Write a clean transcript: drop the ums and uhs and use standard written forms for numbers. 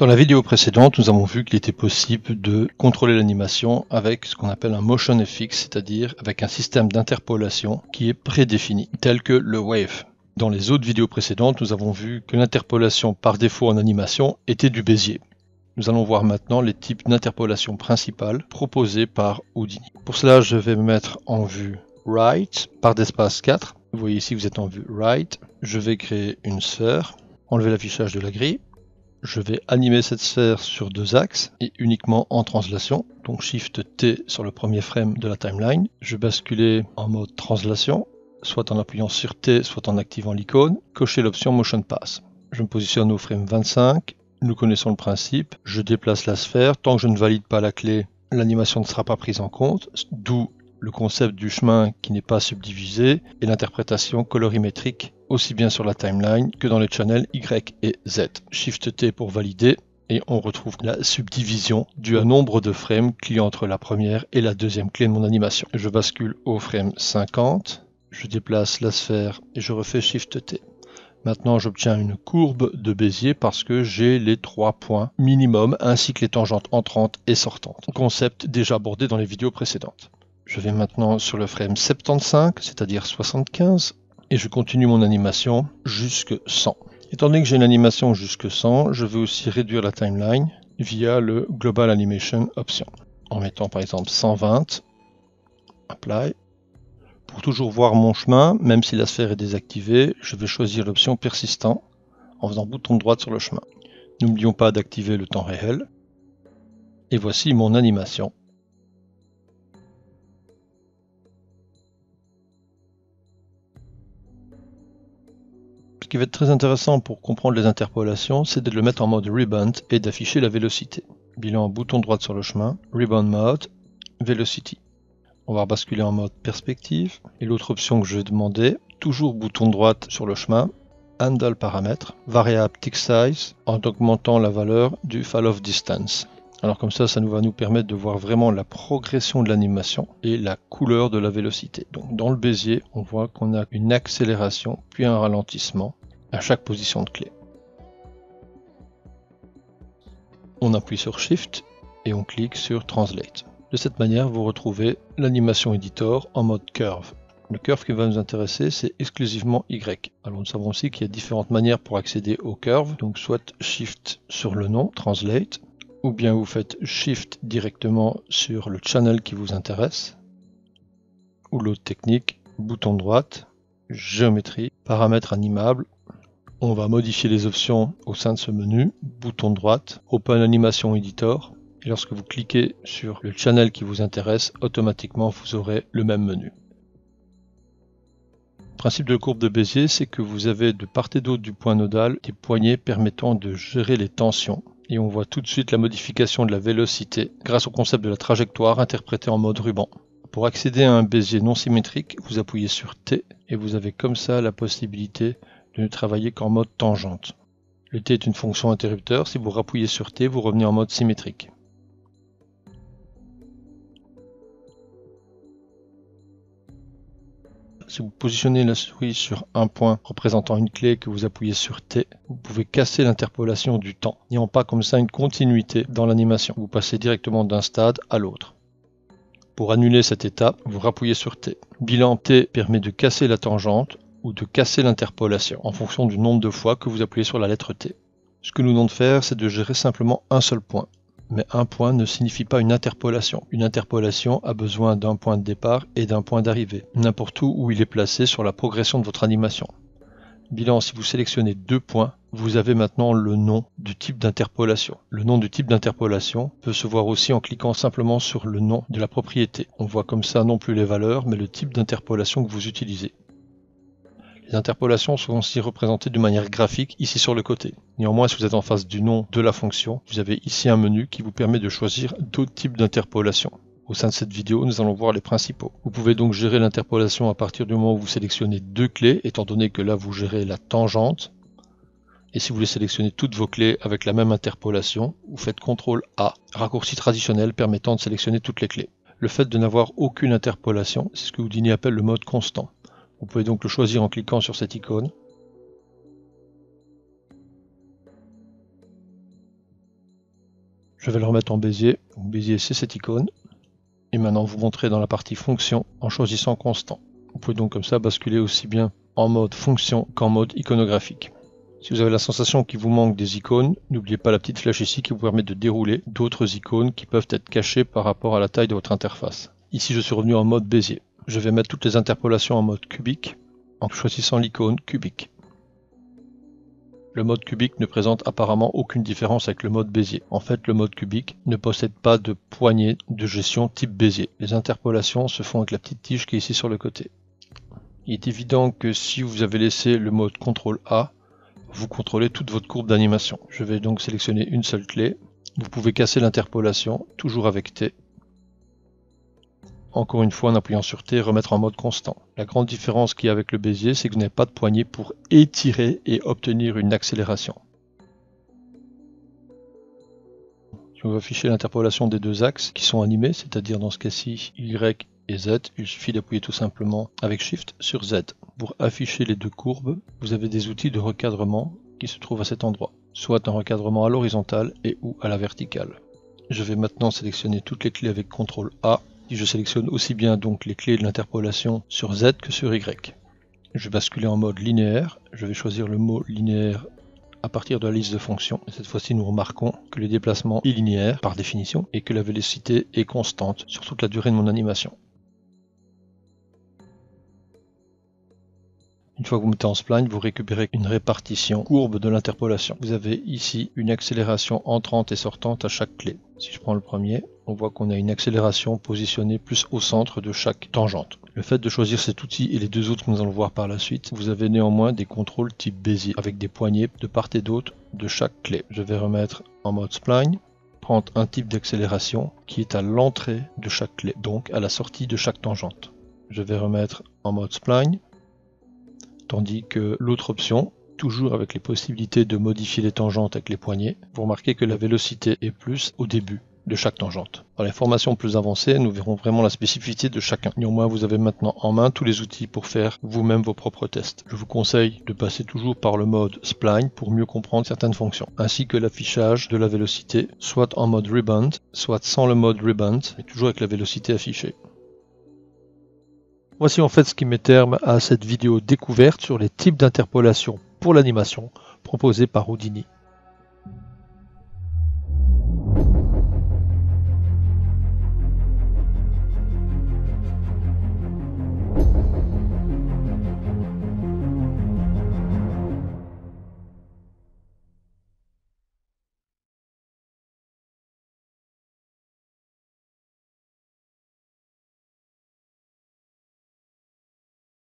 Dans la vidéo précédente, nous avons vu qu'il était possible de contrôler l'animation avec ce qu'on appelle un motion FX, c'est-à-dire avec un système d'interpolation qui est prédéfini, tel que le wave. Dans les autres vidéos précédentes, nous avons vu que l'interpolation par défaut en animation était du Bézier. Nous allons voir maintenant les types d'interpolation principales proposés par Houdini. Pour cela, je vais me mettre en vue Right par d'espace 4. Vous voyez ici, vous êtes en vue Right. Je vais créer une sphère, enlever l'affichage de la grille. Je vais animer cette sphère sur deux axes et uniquement en translation. Donc Shift T sur le premier frame de la timeline. Je vais basculer en mode translation, soit en appuyant sur T, soit en activant l'icône. Cocher l'option Motion Pass. Je me positionne au frame 25. Nous connaissons le principe. Je déplace la sphère. Tant que je ne valide pas la clé, l'animation ne sera pas prise en compte. D'où le concept du chemin qui n'est pas subdivisé et l'interprétation colorimétrique aussi bien sur la timeline que dans les channels Y et Z. Shift T pour valider et on retrouve la subdivision due à nombre de frames client entre la première et la deuxième clé de mon animation. Je bascule au frame 50, je déplace la sphère et je refais Shift T. Maintenant j'obtiens une courbe de Bézier parce que j'ai les 3 points minimum ainsi que les tangentes entrantes et sortantes. Concept déjà abordé dans les vidéos précédentes. Je vais maintenant sur le frame 75, c'est-à-dire 75, et je continue mon animation jusque 100. Étant donné que j'ai une animation jusque 100, je vais aussi réduire la timeline via le Global Animation Option, en mettant par exemple 120, Apply. Pour toujours voir mon chemin, même si la sphère est désactivée, je vais choisir l'option Persistant en faisant bouton droit sur le chemin. N'oublions pas d'activer le temps réel. Et voici mon animation. Ce qui va être très intéressant pour comprendre les interpolations, c'est de le mettre en mode Rebound et d'afficher la vélocité. Bilan bouton droit sur le chemin, Rebound Mode, Velocity. On va basculer en mode perspective. Et l'autre option que je vais demander, toujours bouton droit sur le chemin, Handle paramètres, variable Tick Size, en augmentant la valeur du Fall of Distance. Alors comme ça va nous permettre de voir vraiment la progression de l'animation et la couleur de la vélocité. Donc dans le Bézier, on voit qu'on a une accélération puis un ralentissement à chaque position de clé. On appuie sur Shift et on clique sur Translate. De cette manière, vous retrouvez l'animation editor en mode curve. Le curve qui va nous intéresser, c'est exclusivement Y. Alors nous savons aussi qu'il y a différentes manières pour accéder au curve. Donc soit Shift sur le nom, Translate, ou bien vous faites Shift directement sur le channel qui vous intéresse, ou l'autre technique, bouton droite, géométrie, paramètres animables. On va modifier les options au sein de ce menu, bouton droite, Open Animation Editor, et lorsque vous cliquez sur le channel qui vous intéresse, automatiquement vous aurez le même menu. Le principe de la courbe de Bézier, c'est que vous avez de part et d'autre du point nodal des poignées permettant de gérer les tensions. Et on voit tout de suite la modification de la vélocité grâce au concept de la trajectoire interprété en mode ruban. Pour accéder à un Bézier non symétrique, vous appuyez sur T et vous avez comme ça la possibilité de ne travailler qu'en mode tangente. Le T est une fonction interrupteur, si vous rappuyez sur T, vous revenez en mode symétrique. Si vous positionnez la souris sur un point représentant une clé que vous appuyez sur T, vous pouvez casser l'interpolation du temps, n'ayant pas comme ça une continuité dans l'animation. Vous passez directement d'un stade à l'autre. Pour annuler cette étape, vous rappuyez sur T. Bilan T permet de casser la tangente ou de casser l'interpolation en fonction du nombre de fois que vous appuyez sur la lettre T. Ce que nous venons de faire, c'est de gérer simplement un seul point. Mais un point ne signifie pas une interpolation. Une interpolation a besoin d'un point de départ et d'un point d'arrivée, n'importe où il est placé sur la progression de votre animation. Bilan, si vous sélectionnez 2 points, vous avez maintenant le nom du type d'interpolation. Le nom du type d'interpolation peut se voir aussi en cliquant simplement sur le nom de la propriété. On voit comme ça non plus les valeurs, mais le type d'interpolation que vous utilisez. Les interpolations sont aussi représentées de manière graphique ici sur le côté. Néanmoins, si vous êtes en face du nom de la fonction, vous avez ici un menu qui vous permet de choisir d'autres types d'interpolations. Au sein de cette vidéo, nous allons voir les principaux. Vous pouvez donc gérer l'interpolation à partir du moment où vous sélectionnez 2 clés, étant donné que là vous gérez la tangente. Et si vous voulez sélectionner toutes vos clés avec la même interpolation, vous faites CTRL A, raccourci traditionnel permettant de sélectionner toutes les clés. Le fait de n'avoir aucune interpolation, c'est ce que Houdini appelle le mode constant. Vous pouvez donc le choisir en cliquant sur cette icône. Je vais le remettre en Bézier. Donc, Bézier, c'est cette icône. Et maintenant, vous montrez dans la partie fonction en choisissant constant. Vous pouvez donc comme ça basculer aussi bien en mode fonction qu'en mode iconographique. Si vous avez la sensation qu'il vous manque des icônes, n'oubliez pas la petite flèche ici qui vous permet de dérouler d'autres icônes qui peuvent être cachées par rapport à la taille de votre interface. Ici, je suis revenu en mode Bézier. Je vais mettre toutes les interpolations en mode cubique en choisissant l'icône cubique. Le mode cubique ne présente apparemment aucune différence avec le mode Bézier. En fait, le mode cubique ne possède pas de poignée de gestion type Bézier. Les interpolations se font avec la petite tige qui est ici sur le côté. Il est évident que si vous avez laissé le mode CTRL-A, vous contrôlez toute votre courbe d'animation. Je vais donc sélectionner une seule clé. Vous pouvez casser l'interpolation, toujours avec T. Encore une fois, en appuyant sur T, remettre en mode constant. La grande différence qu'il y a avec le Bézier, c'est que vous n'avez pas de poignée pour étirer et obtenir une accélération. Si on veut afficher l'interpolation des deux axes qui sont animés, c'est-à-dire dans ce cas-ci Y et Z, il suffit d'appuyer tout simplement avec Shift sur Z. Pour afficher les deux courbes, vous avez des outils de recadrement qui se trouvent à cet endroit, soit un recadrement à l'horizontale et ou à la verticale. Je vais maintenant sélectionner toutes les clés avec CTRL-A. Et je sélectionne aussi bien donc les clés de l'interpolation sur Z que sur Y. Je vais basculer en mode linéaire. Je vais choisir le mot linéaire à partir de la liste de fonctions. Et cette fois-ci, nous remarquons que le déplacement est linéaire par définition et que la vélocité est constante sur toute la durée de mon animation. Une fois que vous mettez en spline, vous récupérez une répartition courbe de l'interpolation. Vous avez ici une accélération entrante et sortante à chaque clé. Si je prends le premier, on voit qu'on a une accélération positionnée plus au centre de chaque tangente. Le fait de choisir cet outil et les deux autres que nous allons voir par la suite, vous avez néanmoins des contrôles type Bézier avec des poignées de part et d'autre de chaque clé. Je vais remettre en mode spline, prendre un type d'accélération qui est à l'entrée de chaque clé, donc à la sortie de chaque tangente. Je vais remettre en mode spline, tandis que l'autre option, toujours avec les possibilités de modifier les tangentes avec les poignées, vous remarquez que la vélocité est plus au début de chaque tangente. Dans les formations plus avancées, nous verrons vraiment la spécificité de chacun. Néanmoins, vous avez maintenant en main tous les outils pour faire vous-même vos propres tests. Je vous conseille de passer toujours par le mode spline pour mieux comprendre certaines fonctions, ainsi que l'affichage de la vélocité, soit en mode rebound, soit sans le mode rebound, mais toujours avec la vélocité affichée. Voici en fait ce qui met terme à cette vidéo découverte sur les types d'interpolation pour l'animation proposée par Houdini.